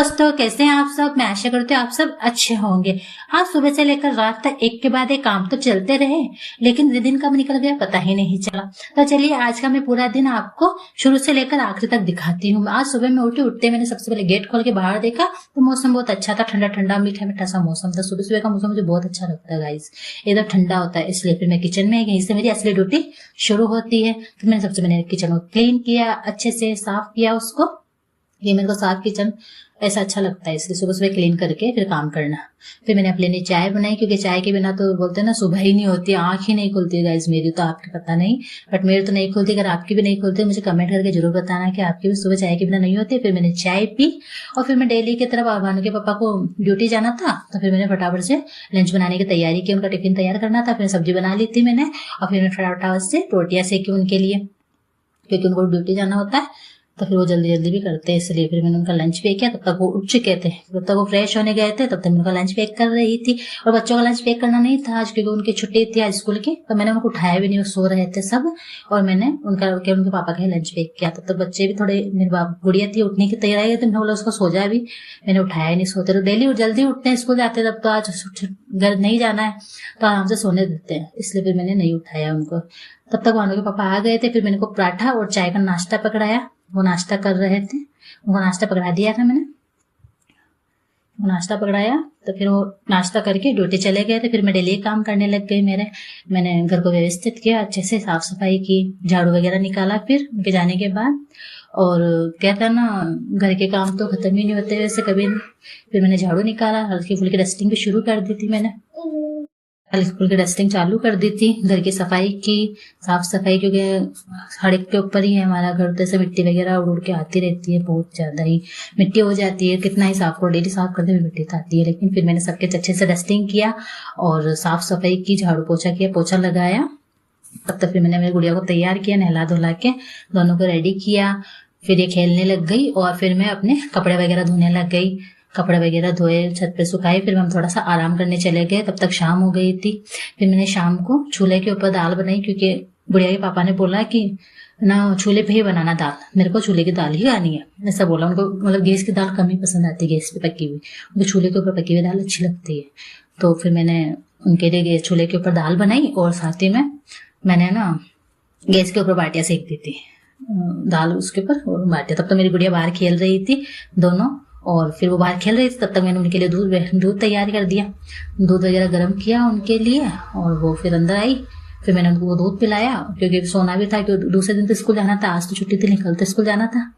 दोस्तों कैसे हैं आप सब। मैं आशा करती हूँ आप सब अच्छे होंगे। आज सुबह से लेकर रात तक एक के बाद एक काम तो चलते रहे, लेकिन दिन कब निकल गया पता ही नहीं चला। तो चलिए आज का मैं पूरा दिन आपको शुरू से लेकर आखिर तक दिखाती हूँ। आज सुबह में उठते मैंने सबसे पहले गेट खोल के बाहर देखा तो मौसम बहुत अच्छा था, ठंडा ठंडा मीठा मीठा सा मौसम था। सुबह सुबह का मौसम मुझे बहुत अच्छा लगता है गाइस, एकदम ठंडा होता है। इसलिए फिर मैं किचन में, यहीं से मेरी असली ड्यूटी शुरू होती है। फिर मैंने सबसे पहले किचन को क्लीन किया, अच्छे से साफ किया उसको। ये मेरे को साफ किचन ऐसा अच्छा लगता है, इसलिए सुबह सुबह क्लीन करके फिर काम करना। फिर मैंने अपने लिए चाय बनाई, क्योंकि चाय के बिना तो बोलते हैं ना सुबह ही नहीं होती, आंख ही नहीं खुलती गाइस। मेरी तो आपको पता नहीं, बट मेरी तो नहीं खुलती। अगर आपकी भी नहीं खुलती मुझे कमेंट करके जरूर बताना कि आपकी भी सुबह चाय के बिना नहीं होती। फिर मैंने चाय पी और फिर मैं डेली की तरफ भानु के पापा को ड्यूटी जाना था, तो फिर मैंने फटाफट से लंच बनाने की तैयारी की। उनका टिफिन तैयार करना था, फिर सब्जी बना ली थी मैंने, और फिर मैं फटाफट से रोटियां सेकी उनके लिए, क्योंकि उनको ड्यूटी जाना होता है तो फिर वो जल्दी जल्दी भी करते हैं। इसलिए फिर मैंने उनका लंच पैक किया। तब तक वो उठ चुके थे, तब तक वो फ्रेश होने गए थे, तब तक मैं उनका लंच पैक कर रही थी। और बच्चों का लंच पैक करना नहीं था आज, क्योंकि उनकी छुट्टी थी आज स्कूल की, तो मैंने उनको उठाया भी नहीं, वो सो रहे थे सब। और मैंने उनके पापा का लंच पैक किया। तब तक बच्चे भी थोड़े, मेरी गुड़िया थी उठने की तैयारी थी, मैंने बोला उसको सो जा भी, मैंने उठाया ही नहीं। सोते तो डेली जल्दी उठते हैं स्कूल जाते, तब तो आज घर नहीं जाना है तो आराम से सोने देते हैं, इसलिए फिर मैंने नहीं उठाया उनको। तब तक भानु के पापा आ गए थे। फिर मैंने को पराठा और चाय का नाश्ता पकड़ाया, वो नाश्ता कर रहे थे, उनको नाश्ता पकड़ा दिया था मैंने, वो नाश्ता पकड़ाया। तो फिर वो नाश्ता करके ड्यूटी चले गए थे। फिर मैं डेली काम करने लग गई। मैंने घर को व्यवस्थित किया, अच्छे से साफ सफाई की, झाड़ू वगैरह निकाला फिर उनके जाने के बाद। और कहता ना, घर के काम तो खत्म ही नहीं होते वैसे कभी नहीं। फिर मैंने झाड़ू निकाला, हल्की फुल्की डस्टिंग भी शुरू कर दी थी मैंने, स्कूल की डस्टिंग चालू कर दी थी, घर की सफाई की, साफ सफाई, क्योंकि सड़क के ऊपर ही है हमारा घर, तो ऐसे मिट्टी वगैरह उड़ के आती रहती है, बहुत ज्यादा ही मिट्टी हो जाती है। कितना ही साफ करो, डेली साफ करते हुए मिट्टी आती है। लेकिन फिर मैंने सबके अच्छे से डस्टिंग किया और साफ सफाई की, झाड़ू पोछा किया, पोछा लगाया। तब तक फिर मैंने मेरी गुड़िया को तैयार किया, नहला धुला के दोनों को रेडी किया। फिर ये खेलने लग गई और फिर मैं अपने कपड़े वगैरह धोने लग गई। कपड़े वगैरह धोए, छत पे सुखाए, फिर हम थोड़ा सा आराम करने चले गए। तब तक शाम हो गई थी। फिर मैंने शाम को चूल्हे के ऊपर दाल बनाई, क्योंकि गुड़िया के पापा ने बोला कि ना चूल्हे पे ही बनाना दाल, मेरे को चूल्हे की दाल ही खानी है, ऐसा बोला। उनको मतलब गैस की दाल कम ही पसंद आती है, गैस पे पकी हुई, उनको चूल्हे के ऊपर पकी हुई दाल अच्छी लगती है। तो फिर मैंने उनके लिए चूल्हे के ऊपर दाल बनाई और साथ ही में मैंने ना गैस के ऊपर बाटियां सेक दी थी, दाल उसके ऊपर और बाटियां। तब तो मेरी गुड़िया बाहर खेल रही थी दोनों, और फिर वो बाहर खेल रही थी, तब तक मैंने उनके लिए दूध तैयार कर दिया, दूध वगैरह गर्म किया उनके लिए। और वो फिर अंदर आई, फिर मैंने उनको दूध पिलाया, क्योंकि सोना भी था, क्योंकि दूसरे दिन तो स्कूल जाना था, आज तो छुट्टी थी, कल तो स्कूल जाना था।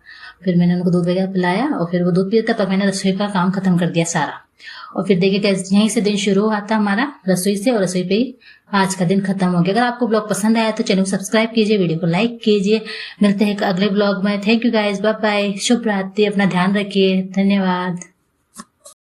फिर मैंने उनको दूध वगैरह पिलाया और फिर वो दूध पिए, तब तक मैंने रसोई का काम खत्म कर दिया सारा। और फिर देखिए यहीं से दिन शुरू हुआ था हमारा, रसोई से, और रसोई पे ही आज का दिन खत्म हो गया। अगर आपको ब्लॉग पसंद आया तो चैनल को सब्सक्राइब कीजिए, वीडियो को लाइक कीजिए। मिलते हैं अगले ब्लॉग में। Thank you guys, bye bye, शुभ रात्रि, अपना ध्यान रखिए, धन्यवाद।